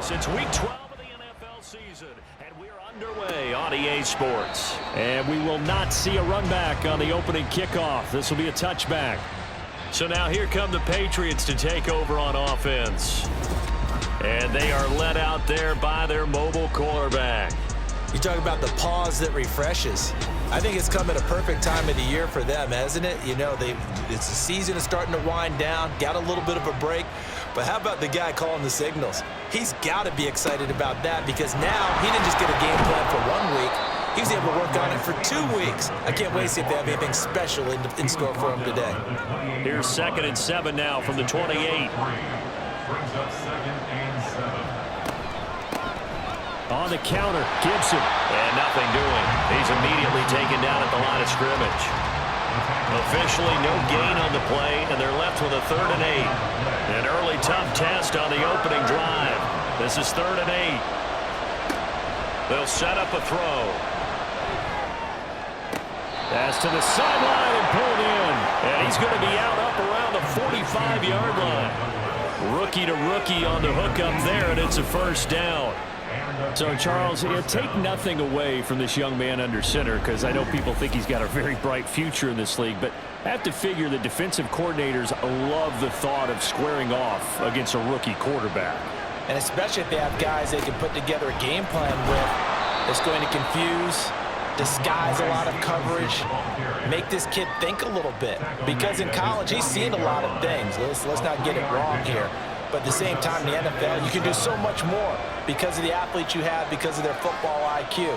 Sports. It's week 12 of the NFL season, and we're underway on EA Sports. And we will not see a run back on the opening kickoff. This will be a touchback. So now here come the Patriots to take over on offense. And they are led out there by their mobile quarterback. You talk about the pause that refreshes. I think it's come at a perfect time of the year for them, hasn't it? You know, it's the season is starting to wind down, got a little bit of a break. But how about the guy calling the signals? He's got to be excited about that because now he didn't just get a game plan for 1 week. He was able to work on it for 2 weeks. I can't wait to see if they have anything special in store for him today. Here's 2nd and 7 now from the 28. On the counter, Gibson. And nothing doing. He's immediately taken down at the line of scrimmage. Officially no gain on the play, and they're left with a 3rd and 8. An early tough test on the opening drive. This is 3rd and 8. They'll set up a throw. Pass to the sideline and pulled in. And he's going to be out up around the 45-yard line. Rookie to rookie on the hook up there, and it's a 1st down. So, Charles, take nothing away from this young man under center because I know people think he's got a very bright future in this league, but I have to figure the defensive coordinators love the thought of squaring off against a rookie quarterback. And especially if they have guys they can put together a game plan with that's going to confuse, disguise a lot of coverage, make this kid think a little bit. Because in college, he's seen a lot of things. Let's not get it wrong here. But at the same time, in the NFL, you can do so much more because of the athletes you have, because of their football IQ.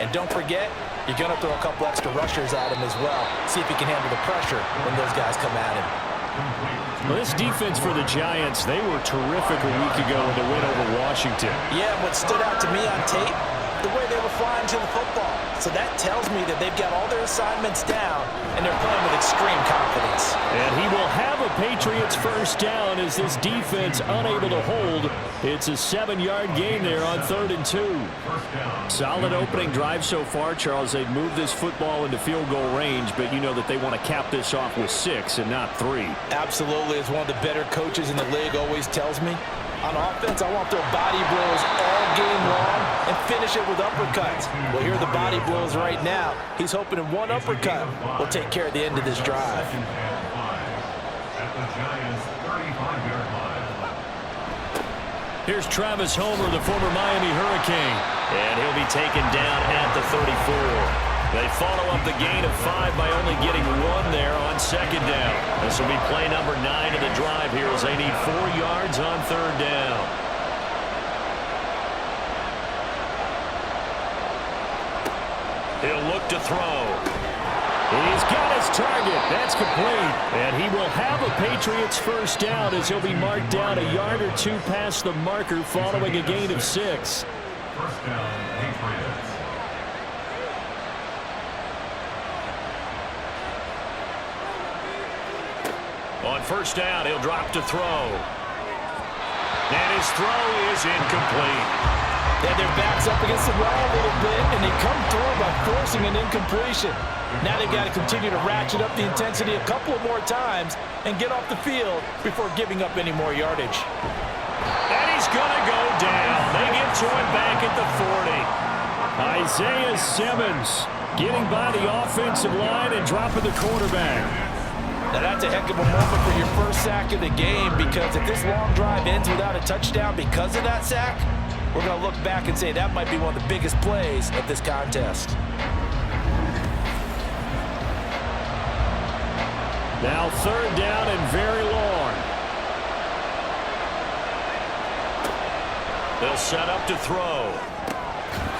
And don't forget, you're going to throw a couple extra rushers at him as well. See if he can handle the pressure when those guys come at him. Well, this defense for the Giants, they were terrific a week ago in the win over Washington. Yeah, what stood out to me on tape, the way they were flying to the football. So that tells me that they've got all their assignments down, and they're playing with extreme confidence. And he will have a Patriots 1st down as this defense unable to hold. It's a 7-yard gain there on 3rd and 2. Solid opening drive so far, Charles. They've moved this football into field goal range, but you know that they want to cap this off with 6 and not 3. Absolutely. As one of the better coaches in the league always tells me, on offense, I want their body blows all game long and finish it with uppercuts. Well, here are the body blows right now. He's hoping in one uppercut will take care of the end of this drive. Here's Travis Homer, the former Miami Hurricane. And he'll be taken down at the 34. They follow up the gain of 5 by only getting 1 there on 2nd down. This will be play number 9 of the drive here as they need 4 yards on 3rd down. He'll look to throw. He's got his target. That's complete. And he will have a Patriots 1st down as he'll be marked down a yard or 2 past the marker following a gain of 6. 1st down, Patriots. On 1st down, he'll drop to throw. And his throw is incomplete. Yeah, their back's up against the wall a little bit, and they come through by forcing an incompletion. Now they've got to continue to ratchet up the intensity a couple more times and get off the field before giving up any more yardage. And he's going to go down. They get to him back at the 40. Isaiah Simmons getting by the offensive line and dropping the quarterback. Now that's a heck of a moment for your 1st sack of the game, because if this long drive ends without a touchdown because of that sack, we're going to look back and say that might be one of the biggest plays of this contest. Now 3rd down and very long. They'll set up to throw.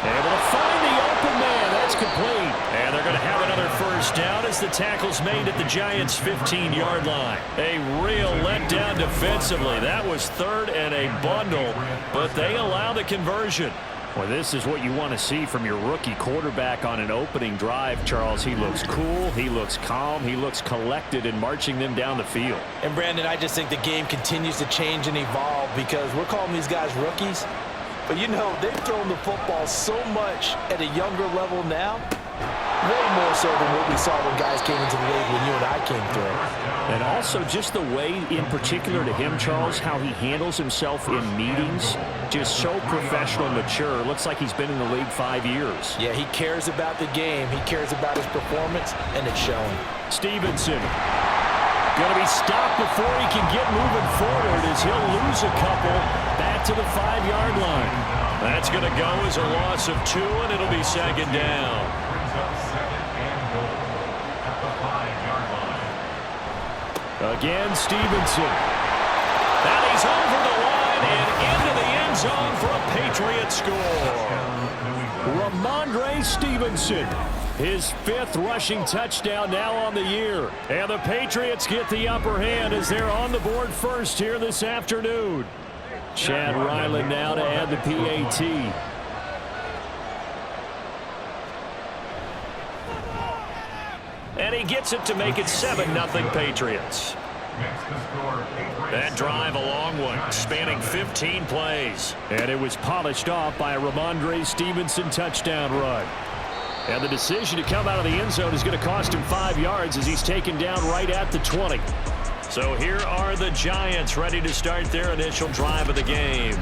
Able to find the open man. That's complete. And they're going to have another 1st down as the tackle's made at the Giants' 15-yard line. A real letdown defensively. That was 3rd and a bundle, but they allow the conversion. Well, this is what you want to see from your rookie quarterback on an opening drive, Charles. He looks cool, he looks calm, he looks collected in marching them down the field. And, Brandon, I just think the game continues to change and evolve because we're calling these guys rookies. But, you know, they've thrown the football so much at a younger level now. Way more so than what we saw when guys came into the league when you and I came through. And also just the way, in particular to him, Charles, how he handles himself in meetings. Just so professional and mature. Looks like he's been in the league 5 years. Yeah, he cares about the game. He cares about his performance, and it's showing. Stevenson going to be stopped before he can get moving forward as he'll lose a couple back to the 5-yard line. That's going to go as a loss of 2, and it'll be second down. Brings up second and goal at the 5-yard line. Again, Stevenson. And he's over the line and into the end zone for a Patriots score. Ramondre Stevenson, his 5th rushing touchdown now on the year. And the Patriots get the upper hand as they're on the board first here this afternoon. Chad Ryland now to add the PAT. And he gets it to make it 7-0 Patriots. That drive a long one, spanning 15 plays. And it was polished off by a Ramondre Stevenson touchdown run. And the decision to come out of the end zone is going to cost him 5 yards as he's taken down right at the 20. So here are the Giants ready to start their initial drive of the game.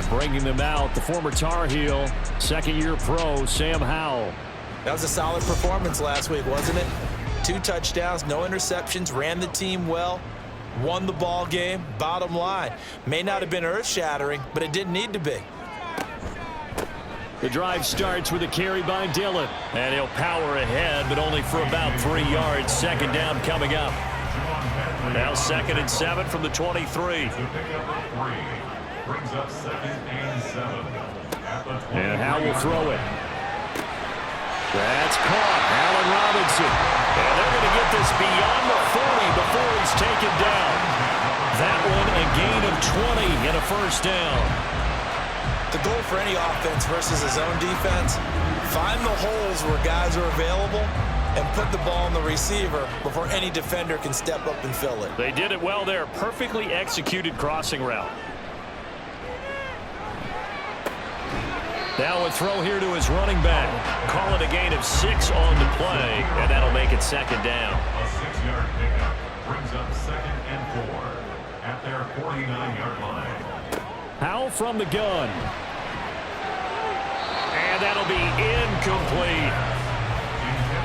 Bringing them out, the former Tar Heel, second-year pro, Sam Howell. That was a solid performance last week, wasn't it? 2 touchdowns, no interceptions, ran the team well, won the ball game. Bottom line, may not have been earth-shattering, but it didn't need to be. The drive starts with a carry by Dillon. And he'll power ahead, but only for about 3 yards. Second down coming up. Now 2nd and 7 from the 23. Brings up 2nd and 7 at the 20. And Howell will throw it. That's caught. Allen Robinson. And they're going to get this beyond the 40 before he's taken down. That one a gain of 20 and a first down. The goal for any offense versus his own defense, find the holes where guys are available and put the ball on the receiver before any defender can step up and fill it. They did it well there. Perfectly executed crossing route. Now a throw here to his running back. Call it a gain of 6 on the play, and that'll make it second down. A 6-yard pickup brings up 2nd and 4 at their 49-yard line. Howell from the gun. And that'll be incomplete.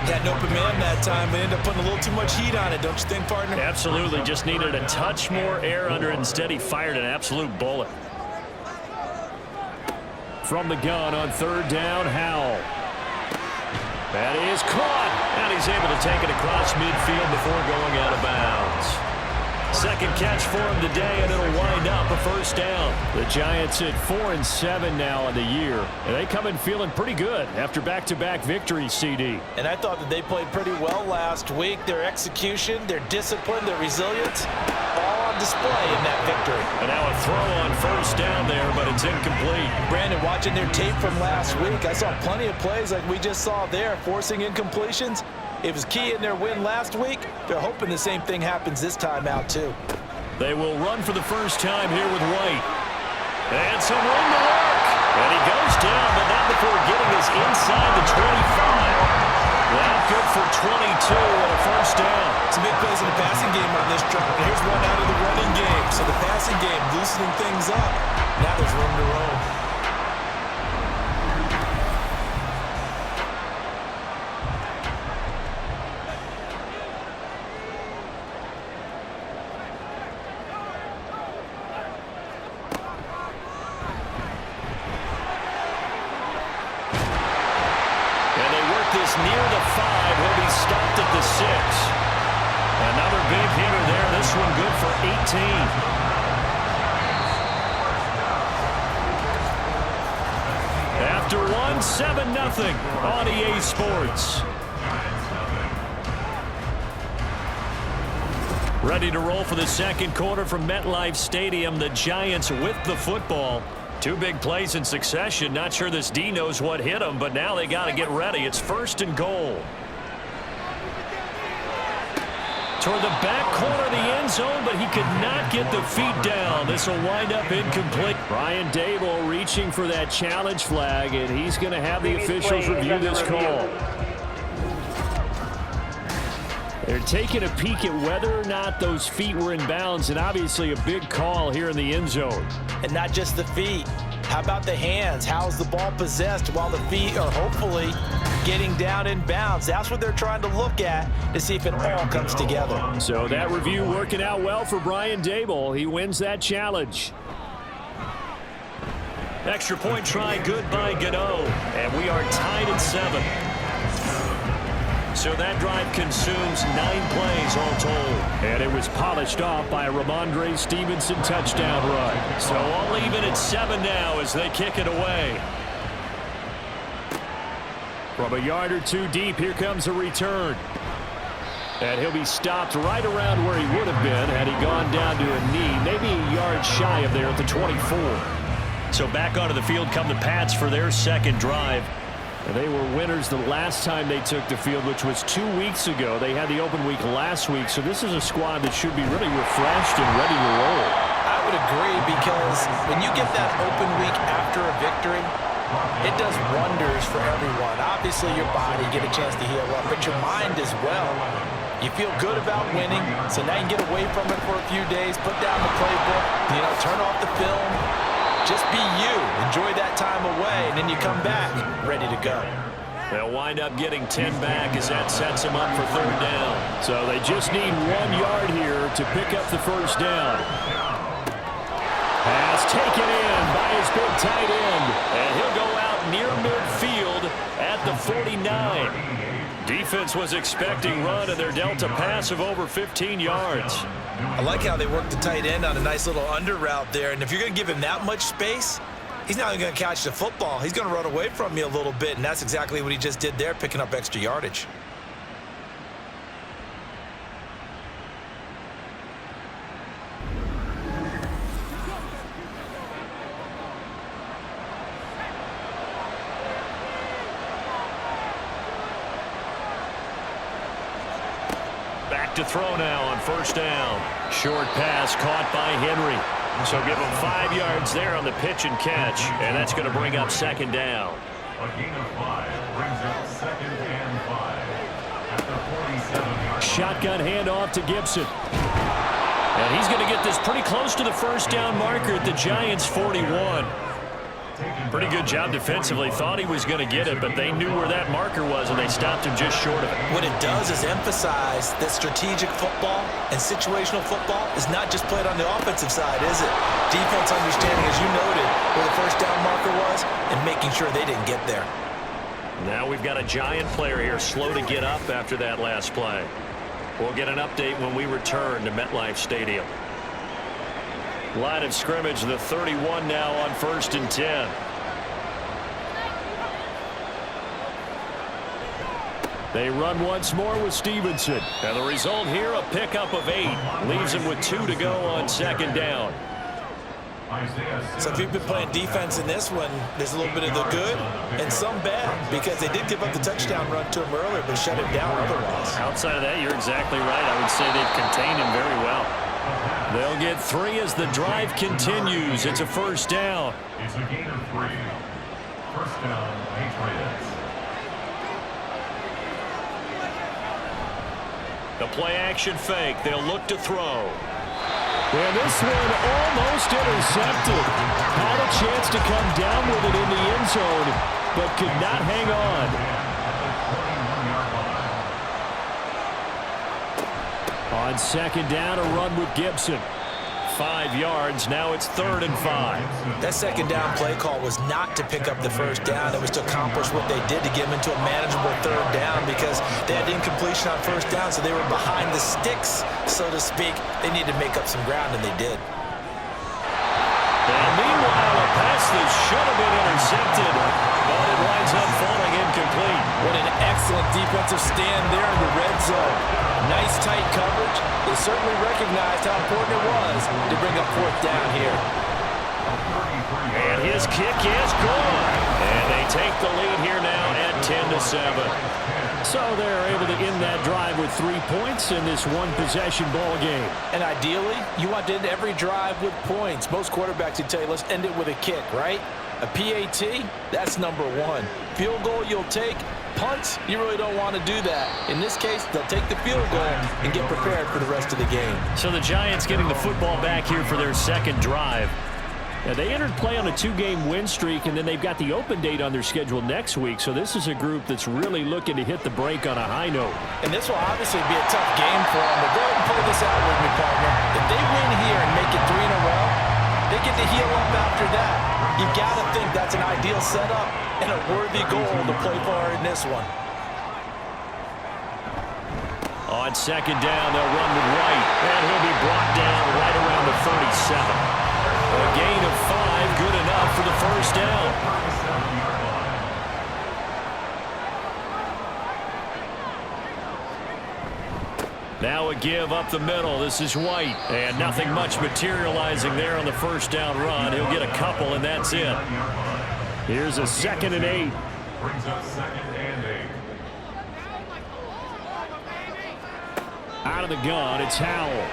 Got an open man that time, but ended up putting a little too much heat on it, don't you think, partner? Absolutely. Just needed a touch more air under it. Instead, he fired an absolute bullet. From the gun on 3rd down, Howell. That is caught. And he's able to take it across midfield before going out of bounds. Second catch for him today, and it'll wind up a first down. The Giants at 4-7 now on the year. And they come in feeling pretty good after back-to-back victories, CD. And I thought that they played pretty well last week. Their execution, their discipline, their resilience, all on display in that victory. And now a throw on first down there, but it's incomplete. Brandon, watching their tape from last week, I saw plenty of plays like we just saw there, forcing incompletions. It was key in their win last week. They're hoping the same thing happens this time out, too. They will run for the first time here with White. And some room to work. And he goes down, but not before getting us inside the 25. Well, good for 22 and a first down. Some big plays in the passing game on this drive. And here's one out of the running game. So the passing game loosening things up. Now there's room to roam. Near the 5, he'll be stopped at the 6. Another big hitter there. This one good for 18. After one, 7-0 on EA Sports. Ready to roll for the second quarter from MetLife Stadium. The Giants with the football. 2 big plays in succession. Not sure this D knows what hit him, but now they got to get ready. It's 1st and goal. Toward the back corner of the end zone, but he could not get the feet down. This will wind up incomplete. Brian Dable reaching for that challenge flag, and he's going to have the officials review this call. They're taking a peek at whether or not those feet were in bounds, and obviously a big call here in the end zone. And not just the feet. How about the hands? How's the ball possessed while the feet are hopefully getting down in bounds? That's what they're trying to look at to see if it all comes together. So that review working out well for Brian Dable. He wins that challenge. Extra point try good by Gano. And we are tied at 7. So that drive consumes 9 plays all told. And it was polished off by a Ramondre Stevenson touchdown run. So all even at 7 now as they kick it away. From a yard or two deep, here comes a return. And he'll be stopped right around where he would have been had he gone down to a knee, maybe a yard shy of there at the 24. So back onto the field come the Pats for their second drive. And they were winners the last time they took the field, which was 2 weeks ago. They had the open week last week, so this is a squad that should be really refreshed and ready to roll. I would agree, because when you get that open week after a victory, it does wonders for everyone. Obviously, your body get a chance to heal up, but your mind as well. You feel good about winning, so now you can get away from it for a few days, put down the playbook, turn off the film. Just be you. Enjoy that time away, and then you come back ready to go. They'll wind up getting 10 back as that sets them up for 3rd down. So they just need 1 yard here to pick up the first down. Pass taken in by his big tight end. And he'll go out near midfield at the 49. Defense was expecting run, and they're dealt a pass of over 15 yards. I like how they worked the tight end on a nice little under route there. And if you're going to give him that much space, he's not even going to catch the football. He's going to run away from you a little bit, and that's exactly what he just did there, picking up extra yardage. Back to throw now on 1st down. Short pass caught by Henry. So give him 5 yards there on the pitch and catch, and that's going to bring up 2nd down. A gain of 5 brings up 2nd and 5 at the 47-yard. Shotgun handoff to Gibson. And he's going to get this pretty close to the 1st down marker at the Giants' 41. Pretty good job defensively. Thought he was going to get it, but they knew where that marker was, and they stopped him just short of it. What it does is emphasize that strategic football and situational football is not just played on the offensive side, is it? Defense understanding, as you noted, where the 1st down marker was and making sure they didn't get there. Now we've got a Giant player here slow to get up after that last play. We'll get an update when we return to MetLife Stadium. Line of scrimmage, the 31 now on 1st and 10. They run once more with Stevenson. And the result here, a pickup of 8. Leaves him with 2 to go on 2nd down. So if you've been playing defense in this one, there's a little bit of the good and some bad, because they did give up the touchdown run to him earlier, but shut it down otherwise. Outside of that, you're exactly right. I would say they've contained him very well. They'll get 3 as the drive continues. It's a 1st down. It's a gain of 3. 1st down, Patriots. The play action fake. They'll look to throw. And this one almost intercepted. Had a chance to come down with it in the end zone, but could not hang on. On 2nd down, a run with Gibson. 5 yards. Now it's 3rd and 5. That 2nd down play call was not to pick up the 1st down. It was to accomplish what they did to get them into a manageable 3rd down, because they had incompletion on 1st down, so they were behind the sticks, so to speak. They needed to make up some ground, and they did. And meanwhile, a pass that should have been intercepted, but it winds up falling incomplete. What an excellent defensive stand there in the red zone. Nice tight coverage. They certainly recognized how important it was to bring up 4th down here. And his kick is gone. And they take the lead here now at 10-7. So they're able to end that drive with 3 points in this one-possession ball game. And ideally, you want to end every drive with points. Most quarterbacks would tell you, let's end it with a kick, right? A PAT, that's number 1. Field goal you'll take, punts, you really don't want to do that. In this case, they'll take the field goal and get prepared for the rest of the game. So the Giants getting the football back here for their second drive. Now, they entered play on a 2-game win streak, and then they've got the open date on their schedule next week. So this is a group that's really looking to hit the break on a high note. And this will obviously be a tough game for them. But go ahead and play this out with me, partner. If they win here and make it 3 in a row, they get to heal up after that. You got to think that's an ideal setup and a worthy goal to play for in this one. On second down, they'll run with White, and he'll be brought down right around the 37. A gain of 5, good enough for the first down. Now a give up the middle. This is White, and nothing much materializing there on the first down run. He'll get a couple, and that's it. Here's a 2nd and 8. Brings up 2nd and 8. Out of the gun, it's Howell.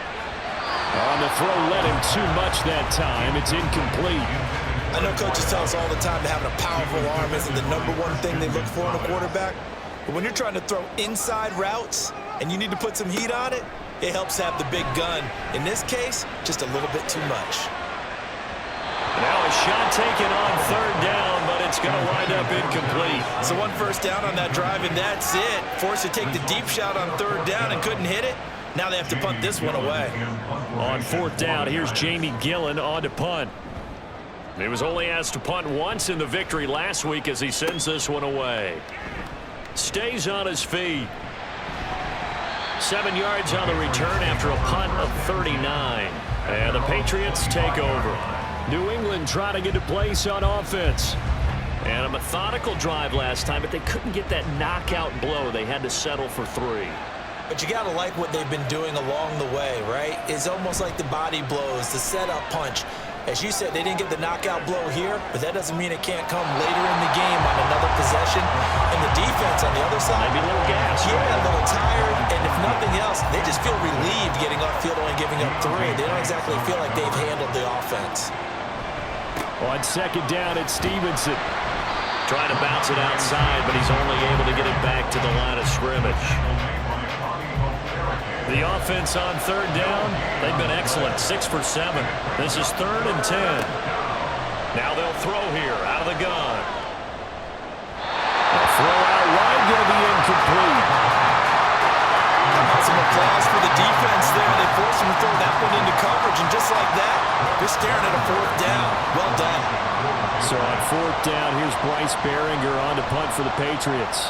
On the throw, led him too much that time. It's incomplete. I know coaches tell us all the time that having a powerful arm isn't the #1 thing they look for in a quarterback. But when you're trying to throw inside routes and you need to put some heat on it, it helps have the big gun. In this case, just a little bit too much. Now a shot taken on 3rd down, but it's going to wind up incomplete. So 1 first down on that drive, and that's it. Forced to take the deep shot on 3rd down and couldn't hit it. Now they have to punt this one away. On 4th down, here's Jamie Gillen on to punt. He was only asked to punt once in the victory last week as he sends this one away. Stays on his feet. 7 yards on the return after a punt of 39. And the Patriots take over. New England trying to get a place on offense. And a methodical drive last time, but they couldn't get that knockout blow. They had to settle for 3. But you got to like what they've been doing along the way, right? It's almost like the body blows, the setup punch. As you said, they didn't get the knockout blow here, but that doesn't mean it can't come later in the game on another possession. And the defense on the other side, maybe a little gas. Yeah, a little tired. And if nothing else, they just feel relieved getting off field, only giving up 3. They don't exactly feel like they've handled the offense. On second down, it's Stevenson. Trying to bounce it outside, but he's only able to get it back to the line of scrimmage. The offense on 3rd down, they've been excellent, 6 for 7. This is 3rd and 10. Now they'll throw here, out of the gun. The throw out wide, going to be incomplete. Some applause for the defense there. They forced him to throw that one into coverage, and just like that, they're staring at a 4th down. Well done. So on 4th down, here's Bryce Behringer on to punt for the Patriots.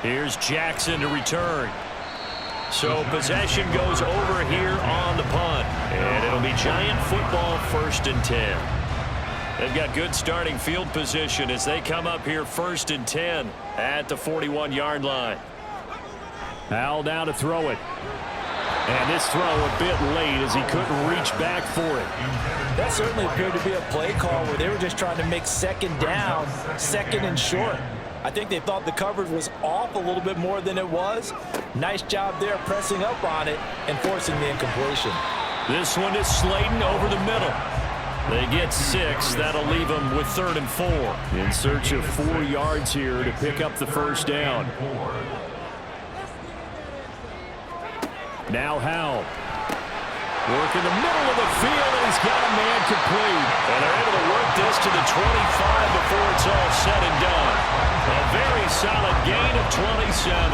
Here's Jackson to return. So possession goes over here on the punt. And it'll be Giant football, 1st and 10. They've got good starting field position as they come up here 1st and 10 at the 41-yard line. Howell down to throw it. And this throw a bit late as he couldn't reach back for it. That certainly appeared to be a play call where they were just trying to make 2nd down, 2nd and short. I think they thought the coverage was off a little bit more than it was. Nice job there pressing up on it and forcing the incompletion. This one is Slayton over the middle. They get 6. That'll leave them with 3rd and 4. In search of 4 yards here to pick up the first down. Now Howell. Work in the middle of the field, and he's got a man complete. And they're able to work this to the 25 before it's all said and done. A very solid gain of 27.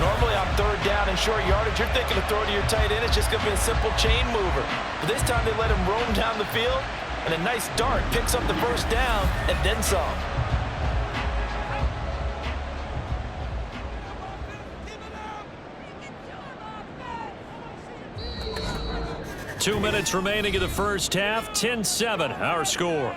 Normally on 3rd down and short yardage, you're thinking of throw to your tight end. It's just going to be a simple chain mover. But this time they let him roam down the field, and a nice dart picks up the first down and then some. Two minutes remaining in the first half. 10-7, our score.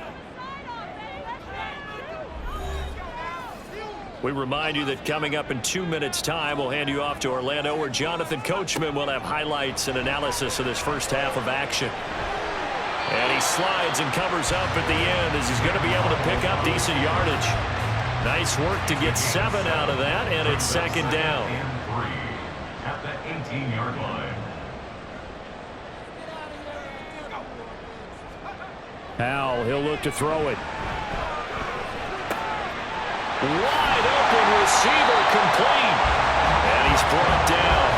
We remind you that coming up in 2 minutes' time, we'll hand you off to Orlando, where Jonathan Coachman will have highlights and analysis of this first half of action. And he slides and covers up at the end as he's going to be able to pick up decent yardage. Nice work to get 7 out of that, and it's 2nd down. And 3 at the 18-yard line. Howell, he'll look to throw it. Wide open receiver complete. And he's brought down.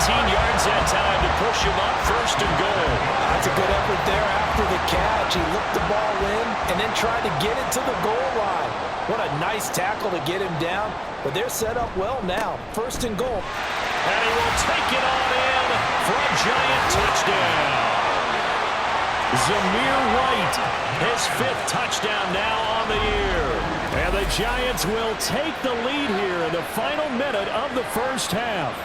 18 yards that time to push him up 1st and goal. That's a good effort there after the catch. He looked the ball in and then tried to get it to the goal line. What a nice tackle to get him down. But they're set up well now. 1st and goal. And he will take it on in for a Giant touchdown. Zamir White, his 5th touchdown now on the year. And the Giants will take the lead here in the final minute of the 1st half.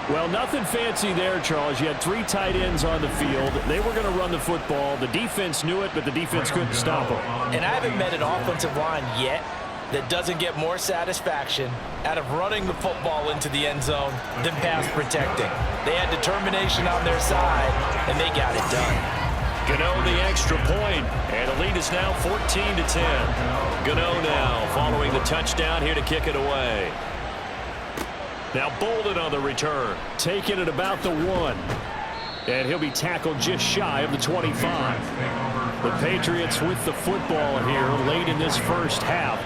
Well, nothing fancy there, Charles. You had 3 tight ends on the field. They were going to run the football. The defense knew it, but the defense couldn't stop them. And I haven't met an offensive line yet that doesn't get more satisfaction out of running the football into the end zone than pass protecting. They had determination on their side, and they got it done. Gano the extra point, and the lead is now 14-10. Gano now following the touchdown here to kick it away. Now Bolden on the return. Taking it about the 1. And he'll be tackled just shy of the 25. The Patriots with the football here late in this 1st half.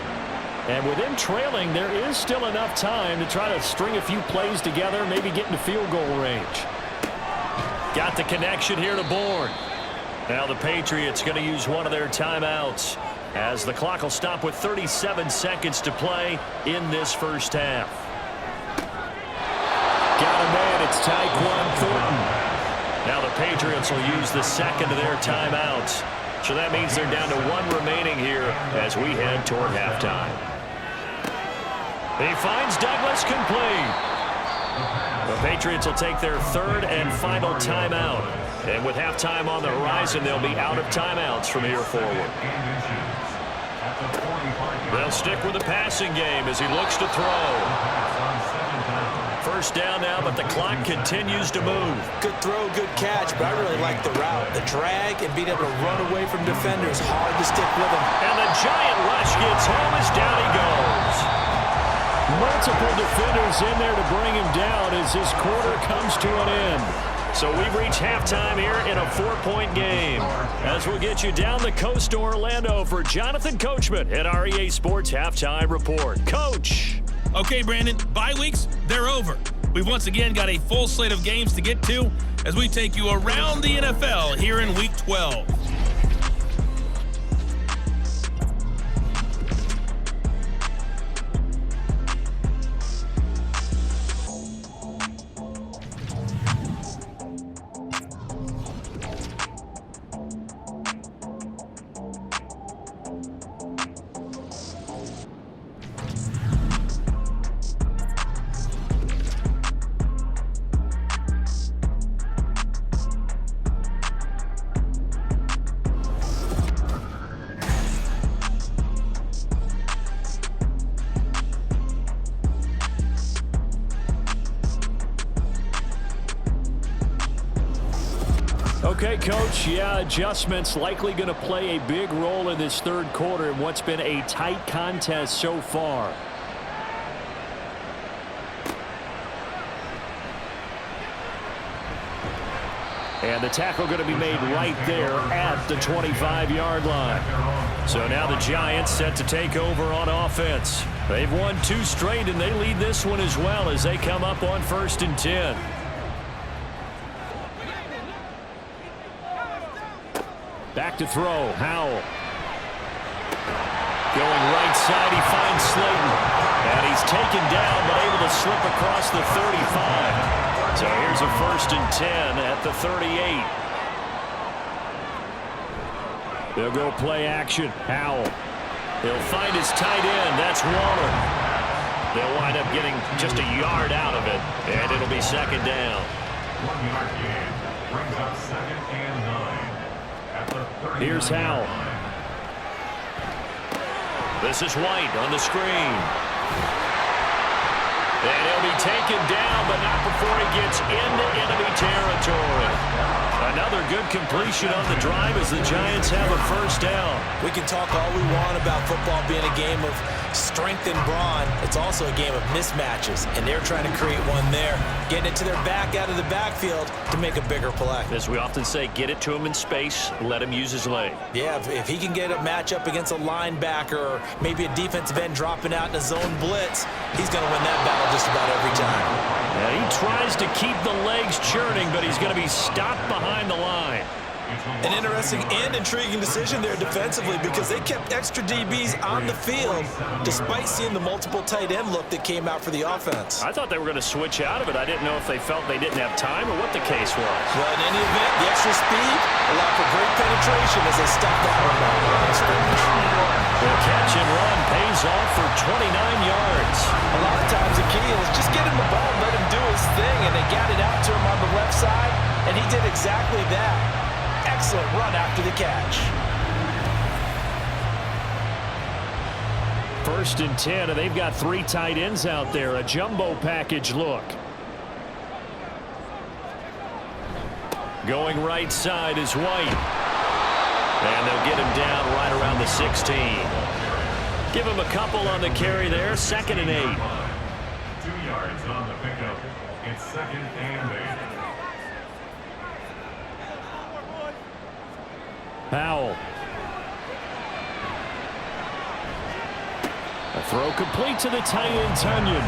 And with them trailing, there is still enough time to try to string a few plays together, maybe get into field goal range. Got the connection here to Bourne. Now the Patriots going to use one of their timeouts as the clock will stop with 37 seconds to play in this 1st half. Got a man, it's Tyquan Thornton. Now the Patriots will use the 2nd of their timeouts. So that means they're down to 1 remaining here as we head toward halftime. He finds Douglas complete. The Patriots will take their 3rd and final timeout. And with halftime on the horizon, they'll be out of timeouts from here forward. They'll stick with the passing game as he looks to throw. 1st down now, but the clock continues to move. Good throw, good catch, but I really like the route. The drag and being able to run away from defenders, hard to stick with him. And the Giant rush gets home as down he goes. Multiple defenders in there to bring him down as this quarter comes to an end. So we've reached halftime here in a 4-point game. As we'll get you down the coast to Orlando for Jonathan Coachman at our EA Sports Halftime Report. Coach. Okay, Brandon, bye weeks, they're over. We've once again got a full slate of games to get to as we take you around the NFL here in Week 12. Okay, Coach, yeah, adjustments likely going to play a big role in this 3rd quarter in what's been a tight contest so far. And the tackle going to be made right there at the 25-yard line. So now the Giants set to take over on offense. They've won 2 straight, and they lead this one as well as they come up on 1st and 10. Back to throw, Howell. Going right side, he finds Slayton. And he's taken down, but able to slip across the 35. So here's a 1st and 10 at the 38. They'll go play action, Howell. He'll find his tight end, that's Waller. They'll wind up getting just a yard out of it, and it'll be 2nd down. 1-yard gain brings up 2nd and 9. Here's Howell. This is White on the screen. And he'll be taken down, but not before he gets into enemy territory. Another good completion on the drive as the Giants have a 1st down. We can talk all we want about football being a game of strength and brawn. It's also a game of mismatches, and they're trying to create one there, getting it to their back out of the backfield to make a bigger play. As we often say, get it to him in space, let him use his leg. Yeah, if he can get a matchup against a linebacker or maybe a defensive end dropping out in a zone blitz, he's going to win that battle just about every time. Yeah, he tries to keep the legs churning, but he's going to be stopped behind the line. An interesting and intriguing decision there defensively because they kept extra DBs on the field despite seeing the multiple tight end look that came out for the offense. I thought they were going to switch out of it. I didn't know if they felt they didn't have time or what the case was. Well, in any event, the extra speed allowed for great penetration as they stopped that one down the line of scrimmage. The catch and run pays off for 29 yards. A lot of times the key is just get him the ball and let him do his thing, and they got it out to him on the left side, and he did exactly that. Excellent run after the catch. 1st and 10, and they've got 3 tight ends out there. A jumbo package look. Going right side is White. And they'll get him down right around the 16. Give him a couple on the carry there. 2nd and 8. 2 yards on the pickup. It's 2nd and 8. Powell. A throw complete to the tight end, Tunyon.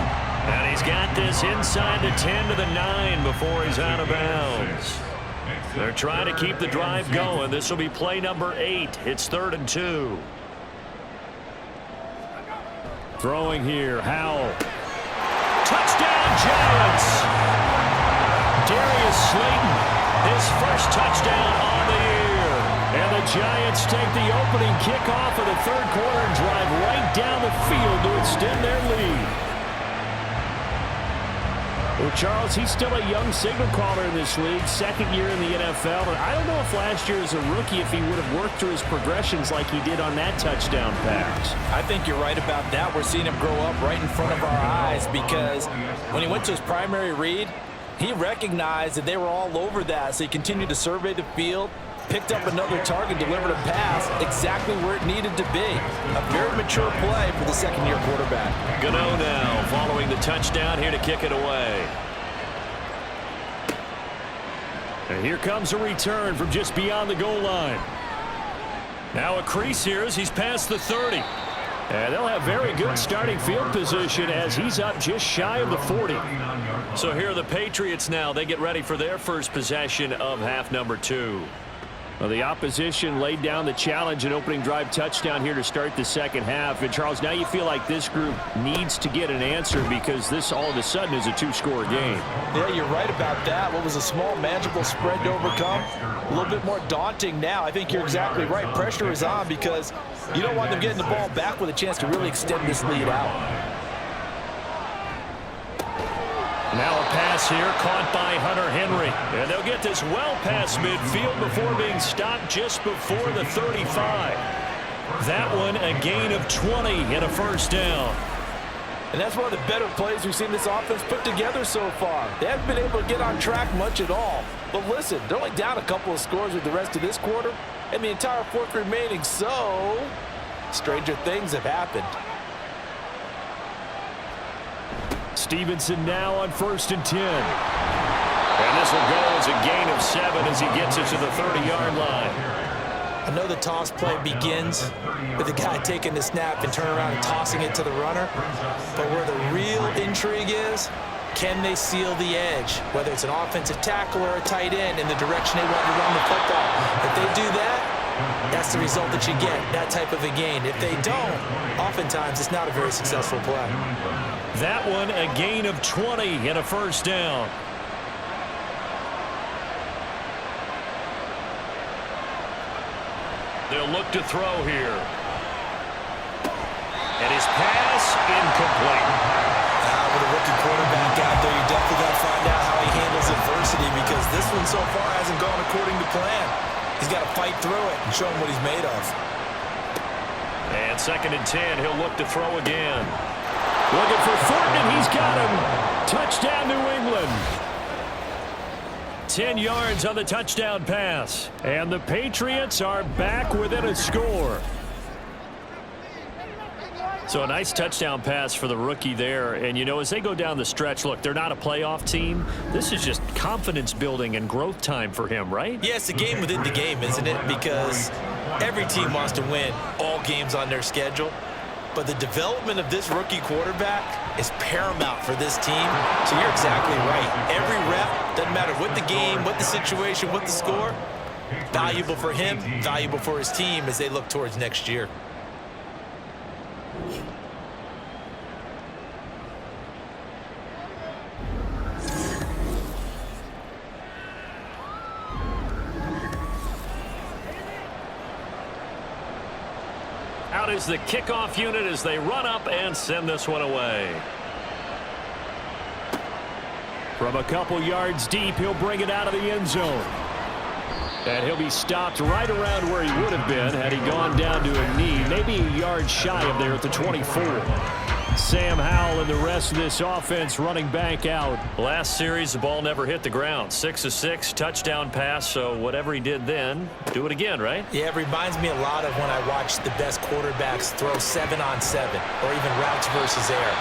And he's got this inside the 10 to the 9 before he's out of bounds. They're trying to keep the drive going. This will be play number 8. It's 3rd and 2. Throwing here, Howell. Touchdown, Giants! Darius Slayton, his first touchdown on the year. And the Giants take the opening kickoff of the 3rd quarter and drive right down the field to extend their lead. Well, Charles, he's still a young signal caller in this league, 2nd year in the NFL. And I don't know if last year as a rookie if he would have worked through his progressions like he did on that touchdown pass. I think you're right about that. We're seeing him grow up right in front of our eyes because when he went to his primary read, he recognized that they were all over that, so he continued to survey the field, picked up another target, delivered a pass exactly where it needed to be. A very mature play for the 2nd-year quarterback. Gano now following the touchdown here to kick it away. And here comes a return from just beyond the goal line. Now a crease here as he's past the 30. And they'll have very good starting field position as he's up just shy of the 40. So here are the Patriots now. They get ready for their first possession of half number 2. Well, the opposition laid down the challenge and opening drive touchdown here to start the 2nd half. And, Charles, now you feel like this group needs to get an answer because this all of a sudden is a 2-score game. Yeah, you're right about that. What was a small, manageable spread to overcome? A little bit more daunting now. I think you're exactly right. Pressure is on because you don't want them getting the ball back with a chance to really extend this lead out. Now a pass here caught by Hunter Henry. And they'll get this well past midfield before being stopped just before the 35. That one a gain of 20 and a 1st down. And that's one of the better plays we've seen this offense put together so far. They haven't been able to get on track much at all. But listen, they're only down a couple of scores with the rest of this quarter and the entire 4th remaining. So, stranger things have happened. Stevenson now on 1st and 10. And this will go as a gain of 7 as he gets it to the 30-yard line. I know the toss play begins with the guy taking the snap and turning around and tossing it to the runner. But where the real intrigue is, can they seal the edge? Whether it's an offensive tackle or a tight end in the direction they want to run the football. If they do that, that's the result that you get, that type of a gain. If they don't, oftentimes it's not a very successful play. That one a gain of 20 and a 1st down. They'll look to throw here. And his pass incomplete. With a rookie quarterback out there, you definitely got to find out how he handles adversity because this one so far hasn't gone according to plan. He's got to fight through it and show him what he's made of. And 2nd and 10, he'll look to throw again. Looking for Fortman, he's got him. Touchdown, New England. 10 yards on the touchdown pass. And the Patriots are back within a score. So a nice touchdown pass for the rookie there. And, you know, as they go down the stretch, look, they're not a playoff team. This is just confidence building and growth time for him, right? Yeah, it's a game within the game, isn't it? Because every team wants to win all games on their schedule. But the development of this rookie quarterback is paramount for this team. So you're exactly right. Every rep, doesn't matter what the game, what the situation, what the score, valuable for him, valuable for his team as they look towards next year. Out is the kickoff unit as they run up and send this one away. From a couple yards deep, he'll bring it out of the end zone. And he'll be stopped right around where he would have been had he gone down to a knee, maybe a yard shy of there at the 24. Sam Howell and the rest of this offense running back out. Last series, the ball never hit the ground. 6 of 6, touchdown pass, so whatever he did then, do it again, right? Yeah, it reminds me a lot of when I watch the best quarterbacks throw 7-on-7 or even routes versus air.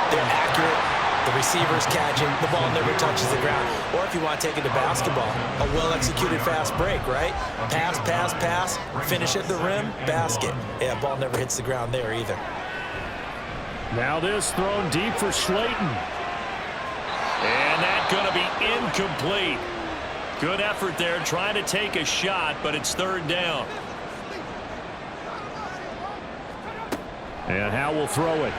They're accurate. The receivers catch it. The ball never touches the ground. Or if you want to take it to basketball, a well-executed fast break, right? Pass, pass, pass, finish at the rim, basket. Yeah, ball never hits the ground there either. Now this thrown deep for Slayton. And that's going to be incomplete. Good effort there trying to take a shot, but it's third down. And Howell will throw it.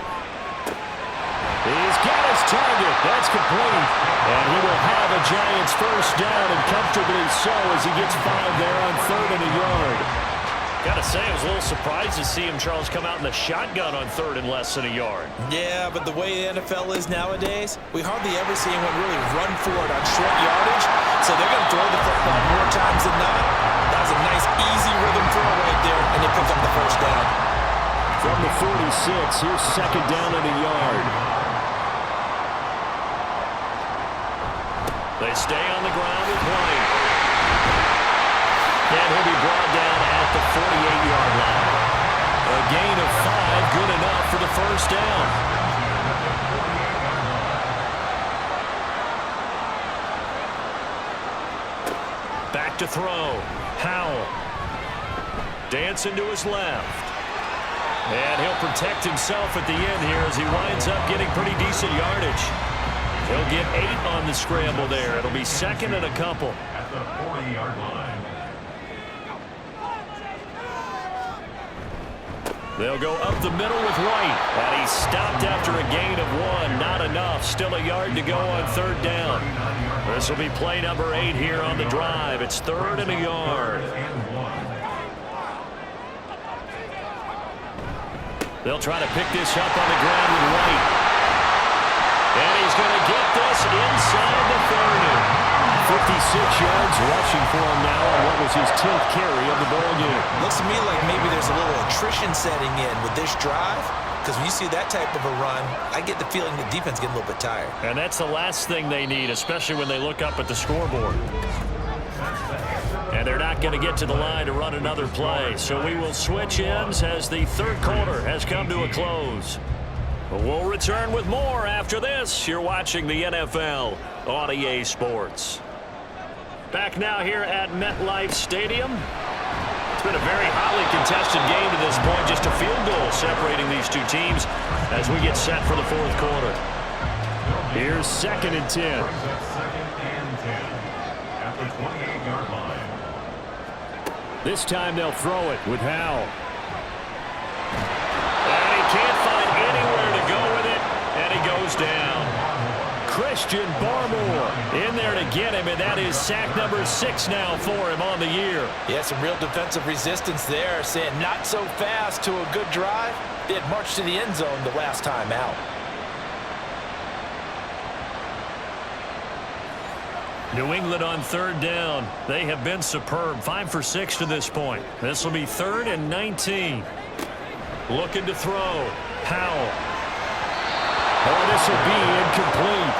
He's got his target. That's complete. And he will have a Giants first down, and comfortably so as he gets 5 there on 3rd and a yard. Got to say, I was a little surprised to see him, Charles, come out in the shotgun on 3rd and less than a yard. Yeah, but the way the NFL is nowadays, we hardly ever see anyone really run for it on short yardage. So they're going to throw the football more times than not. That was a nice, easy rhythm throw right there, and they pick up the first down. From the 46, here's 2nd down and a yard. They stay on the ground with White. And he'll be brought down at the 48-yard line. A gain of 5, good enough for the first down. Back to throw. Howell. Dancing to his left. And he'll protect himself at the end here as he winds up getting pretty decent yardage. He'll get 8 on the scramble there. It'll be 2nd and a couple. At the 40-yard line. They'll go up the middle with White. And he's stopped after a gain of 1. Not enough. Still a yard to go on 3rd down. This will be play number 8 here on the drive. It's 3rd and a yard. They'll try to pick this up on the ground with White. And he's going to get this inside the 30. 56 yards rushing for him now on what was his 10th carry of the ball game. Looks to me like maybe there's a little attrition setting in with this drive. Because when you see that type of a run, I get the feeling the defense getting a little bit tired. And that's the last thing they need, especially when they look up at the scoreboard. And they're not going to get to the line to run another play. So we will switch ends as the 3rd quarter has come to a close. We'll return with more after this. You're watching the NFL on EA Sports. Back now here at MetLife Stadium. It's been a very hotly contested game to this point. Just a field goal separating these two teams as we get set for the 4th quarter. Here's 2nd and 10. 2nd and 10 at the 28-yard line. This time they'll throw it with Howell. And he can't find anywhere to go with it, and he goes down. Christian Barmore in there to get him, and that is sack number 6 now for him on the year. Yeah, some real defensive resistance there, saying not so fast to a good drive. They had marched to the end zone the last time out. New England on 3rd down. They have been superb. 5 for 6 to this point. This will be 3rd and 19. Looking to throw. Howell. Oh, this will be incomplete.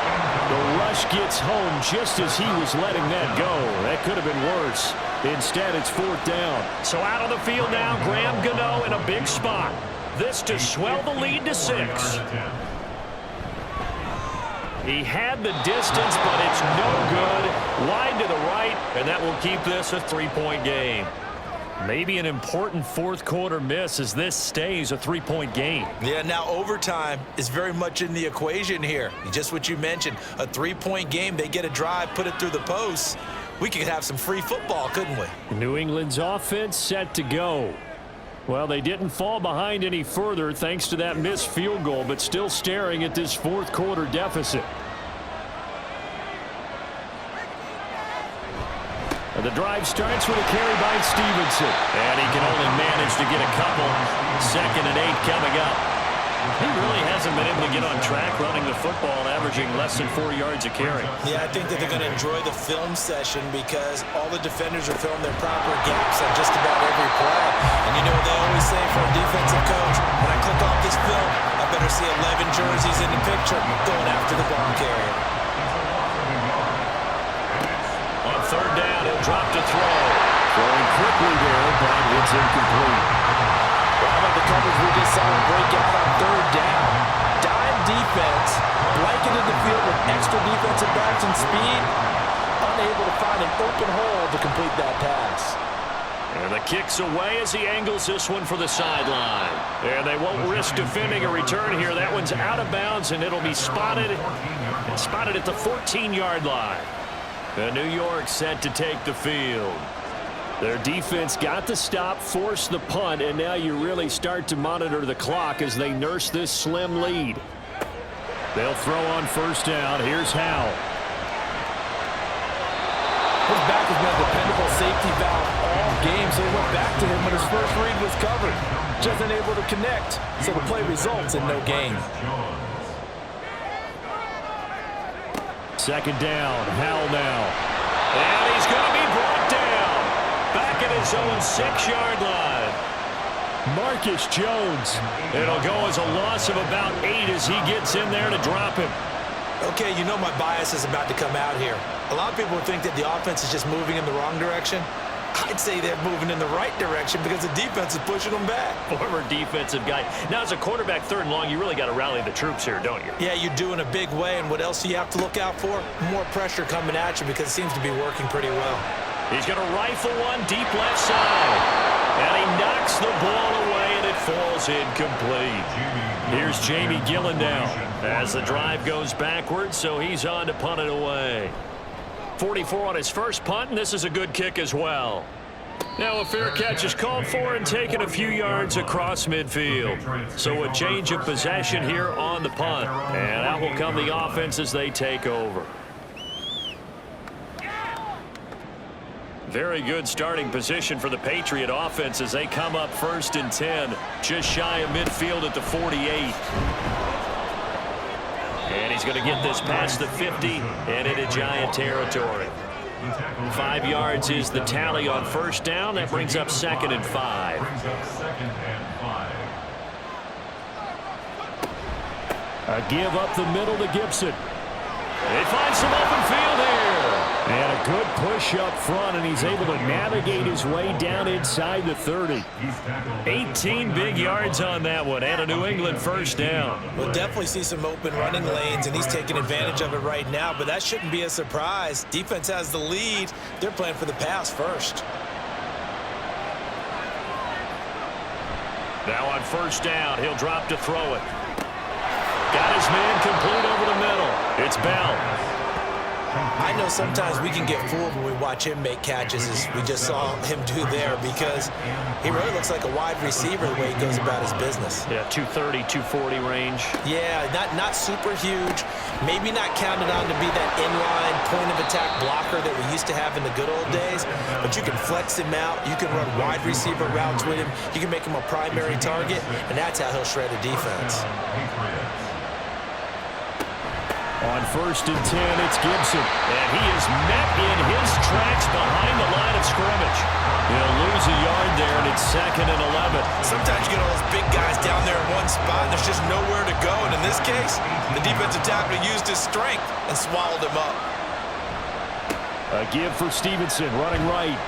The rush gets home just as he was letting that go. That could have been worse. Instead, it's 4th down. So out on the field now, Graham Gano in a big spot. this to swell the lead to 6. He had the distance, but it's no good. Wide to the right, and that will keep this a 3-point game. Maybe an important fourth-quarter miss as this stays a 3-point game. Yeah, now overtime is very much in the equation here. Just what you mentioned, a 3-point game. They get a drive, put it through the posts. We could have some free football, couldn't we? New England's offense set to go. Well, they didn't fall behind any further thanks to that missed field goal, but still staring at this fourth-quarter deficit. And the drive starts with a carry by Stevenson. And he can only manage to get a couple. 2nd and 8 coming up. He really hasn't been able to get on track running the football, averaging less than 4 yards a carry. Yeah, I think that they're going to enjoy the film session because all the defenders are filling their proper gaps on just about every play. And you know what they always say for a defensive coach? When I click off this film, I better see 11 jerseys in the picture going after the ball carrier. On 3rd down, he'll drop to throw. Throwing quickly there, but it's incomplete. How about the coverage we just saw break out on 3rd down? Dime defense, blanketed the field with extra defensive backs and speed, unable to find an open hole to complete that pass. And the kick's away as he angles this one for the sideline. And they won't risk defending a return here. That one's out of bounds, and it'll be spotted at the 14-yard line. And New York set to take the field. Their defense got the stop, forced the punt, and now you really start to monitor the clock as they nurse this slim lead. They'll throw on 1st down. Here's Howell. His back has been a dependable safety valve all game, so he went back to him when his first read was covered. Just unable to connect, so the play results in no gain. 2nd down, Howell now. And he's going to be brought down. Back at his own 6-yard line. Marcus Jones. It'll go as a loss of about 8 as he gets in there to drop him. Okay, you know my bias is about to come out here. A lot of people think that the offense is just moving in the wrong direction. I'd say they're moving in the right direction because the defense is pushing them back. Former defensive guy. Now, as a quarterback 3rd and long, you really got to rally the troops here, don't you? Yeah, you do in a big way, and what else do you have to look out for? More pressure coming at you because it seems to be working pretty well. He's going to rifle one deep left side. And he knocks the ball away, and it falls incomplete. Here's Jamie Gillen now as the drive goes backwards, so he's on to punt it away. 44 on his first punt, and this is a good kick as well. Now a fair catch is called for and taken a few yards across midfield. So a change of possession here on the punt. And out will come the offense as they take over. Very good starting position for the Patriot offense as they come up 1st and 10. Just shy of midfield at the 48. And he's going to get this past the 50 and into Giant territory. 5 yards is the tally on 1st down. That brings up 2nd and 5. A give up the middle to Gibson. They find some open field here. And a good push up front, and he's able to navigate his way down inside the 30. 18 big yards on that one, and a New England 1st down. We'll definitely see some open running lanes, and he's taking advantage of it right now, but that shouldn't be a surprise. Defense has the lead. They're playing for the pass first. Now on 1st down, he'll drop to throw it. Got his man complete over the middle. It's Bell. I know sometimes we can get fooled when we watch him make catches, as we just saw him do there, because he really looks like a wide receiver the way he goes about his business. Yeah, 230, 240 range. Yeah, not super huge. Maybe not counted on to be that inline point-of-attack blocker that we used to have in the good old days, but you can flex him out. You can run wide receiver routes with him. You can make him a primary target, and that's how he'll shred a defense. On 1st and 10, it's Gibson. And he is met in his tracks behind the line of scrimmage. He'll lose a yard there, and it's 2nd and 11. Sometimes you get all those big guys down there in one spot, and there's just nowhere to go. And in this case, the defensive tackle used his strength and swallowed him up. A give for Stevenson, running right.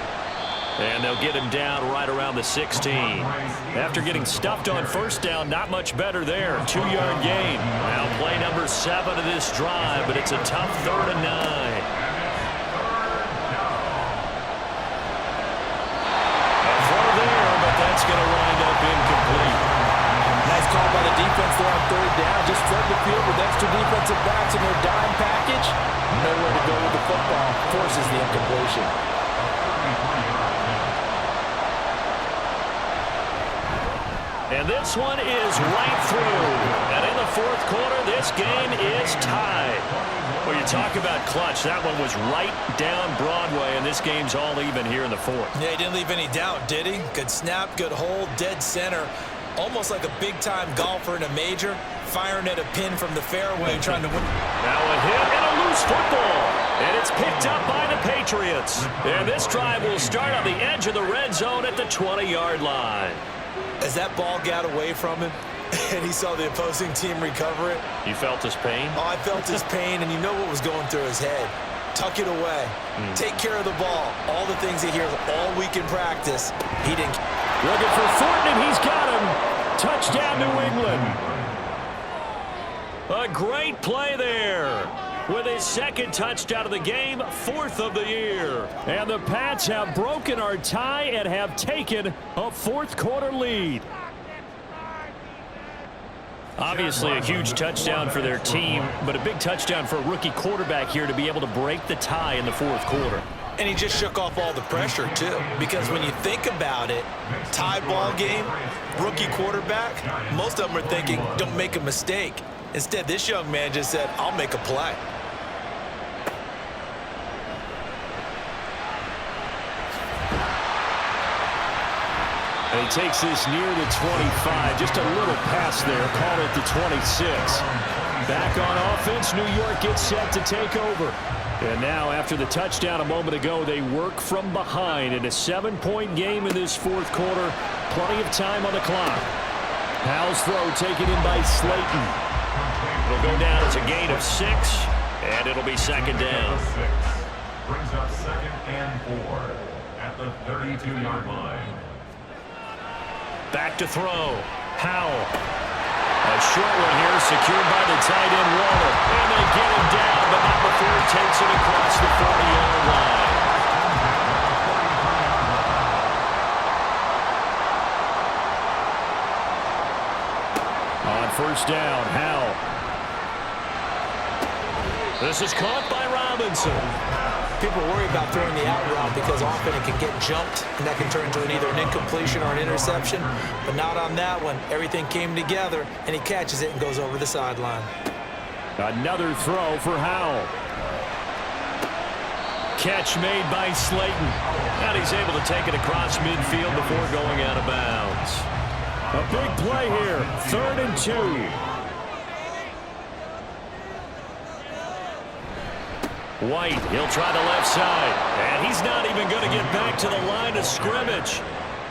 And they'll get him down right around the 16. After getting stuffed on first down, not much better there. 2-yard gain. Now play number 7 of this drive, but it's a tough 3rd and 9. That's going to wind up incomplete. Nice call by the defense there on 3rd down. Just flood the field with extra defensive backs in their dime package. Nowhere to go with the football. Forces the incompletion. And this one is right through. And in the 4th quarter, this game is tied. Well, you talk about clutch. That one was right down Broadway, and this game's all even here in the 4th. Yeah, he didn't leave any doubt, did he? Good snap, good hold, dead center. Almost like a big-time golfer in a major, firing at a pin from the fairway, trying to win. Now a hit and a loose football. And it's picked up by the Patriots. And this drive will start on the edge of the red zone at the 20-yard line. As that ball got away from him, and he saw the opposing team recover it. You felt his pain? Oh, I felt his pain, and you know what was going through his head. Tuck it away. Take care of the ball. All the things he hears all week in practice. He didn't. Looking for Thornton, and he's got him. Touchdown, New England. A great play there. With his 2nd touchdown of the game, 4th of the year. And the Pats have broken our tie and have taken a 4th quarter lead. Obviously a huge touchdown for their team, but a big touchdown for a rookie quarterback here to be able to break the tie in the 4th quarter. And he just shook off all the pressure, too. Because when you think about it, tie ball game, rookie quarterback, most of them are thinking, don't make a mistake. Instead, this young man just said, I'll make a play. And he takes this near the 25. Just a little pass there. Call it the 26. Back on offense, New York gets set to take over. And now, after the touchdown a moment ago, they work from behind in a 7-point game in this 4th quarter. Plenty of time on the clock. Howell's throw taken in by Slayton. It'll go down as a gain of 6, and it'll be 2nd down. Brings up 2nd and 4 at the 32-yard line. Back to throw. Howell. A short one here, secured by the tight end Waller. And they get him down, but not before he takes it across the 40-yard line. On 1st down, Howell. This is caught by Robinson. People worry about throwing the out route because often it can get jumped, and that can turn into either an incompletion or an interception. But not on that one. Everything came together, and he catches it and goes over the sideline. Another throw for Howell. Catch made by Slayton. And he's able to take it across midfield before going out of bounds. A big play here. 3rd and 2. White, he'll try the left side. And he's not even going to get back to the line of scrimmage.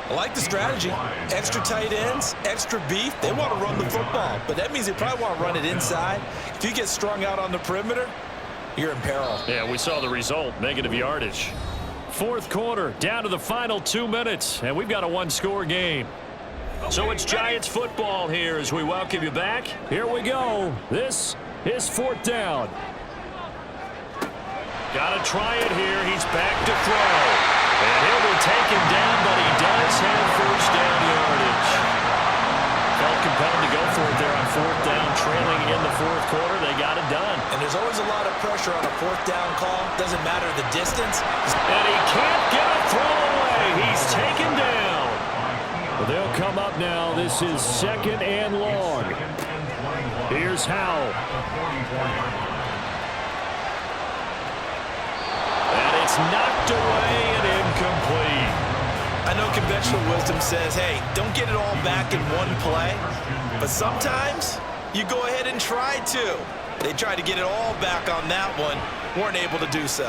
I like the strategy. Extra tight ends, extra beef. They want to run the football, but that means they probably want to run it inside. If you get strung out on the perimeter, you're in peril. Yeah, we saw the result, negative yardage. 4th quarter, down to the final 2 minutes, and we've got a 1-score game. So it's Giants football here as we welcome you back. Here we go. This is 4th down. Got to try it here. He's back to throw. And he'll be taken down, but he does have 1st down yardage. Felt compelled to go for it there on 4th down, trailing in the 4th quarter. They got it done. And there's always a lot of pressure on a 4th down call. Doesn't matter the distance. And he can't get a throw away. He's taken down. Well, they'll come up now. This is 2nd and long. Here's Howell. It's knocked away and incomplete. I know conventional wisdom says, hey, don't get it all back in one play. But sometimes you go ahead and try to. They tried to get it all back on that one. Weren't able to do so.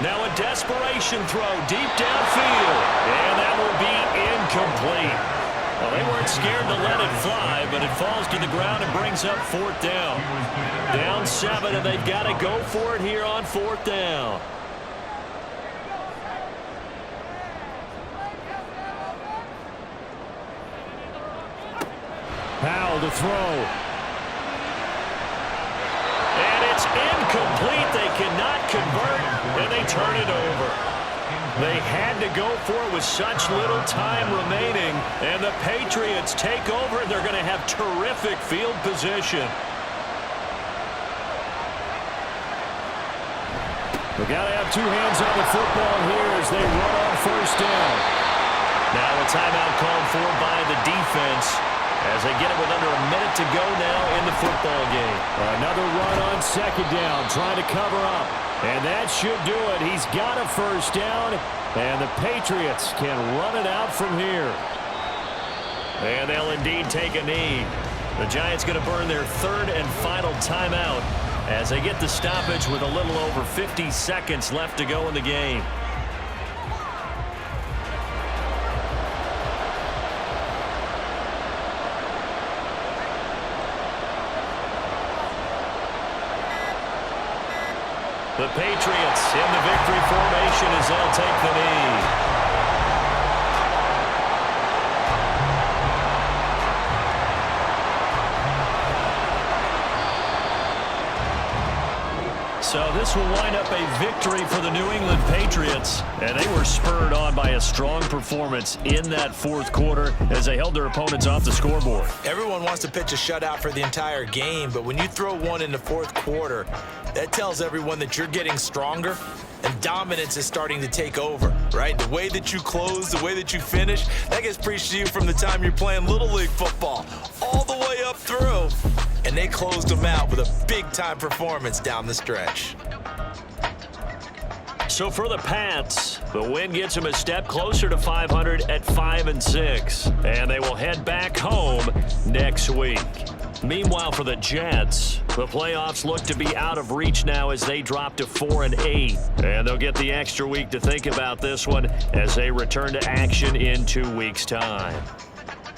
Now a desperation throw deep downfield. And that will be incomplete. Well, they weren't scared to let it fly, but it falls to the ground and brings up 4th down. Down 7, and they've got to go for it here on 4th down. Powell to throw. And it's incomplete. They cannot convert, and they turn it over. They had to go for it with such little time remaining, and the Patriots take over, and they're going to have terrific field position. We got to have two hands on the football here as they run on first down. Now a timeout called for by the defense as they get it with under a minute to go now in the football game. Another run on second down, trying to cover up. And that should do it. He's got a first down, and the Patriots can run it out from here. And they'll indeed take a knee. The Giants going to burn their third and final timeout as they get the stoppage with a little over 50 seconds left to go in the game. The Patriots in the victory formation as they'll take the knee. So this will wind up a victory for the New England Patriots, and they were spurred on by a strong performance in that fourth quarter as they held their opponents off the scoreboard. Everyone wants to pitch a shutout for the entire game, but when you throw one in the fourth quarter, that tells everyone that you're getting stronger and dominance is starting to take over, right? The way that you close, the way that you finish, that gets preached to you from the time you're playing Little League football all the way up through. And they closed them out with a big-time performance down the stretch. So for the Pats, the win gets them a step closer to 500 at 5-6. And they will head back home next week. Meanwhile, for the Jets, the playoffs look to be out of reach now as they drop to 4-8. And they'll get the extra week to think about this one as they return to action in 2 weeks' time.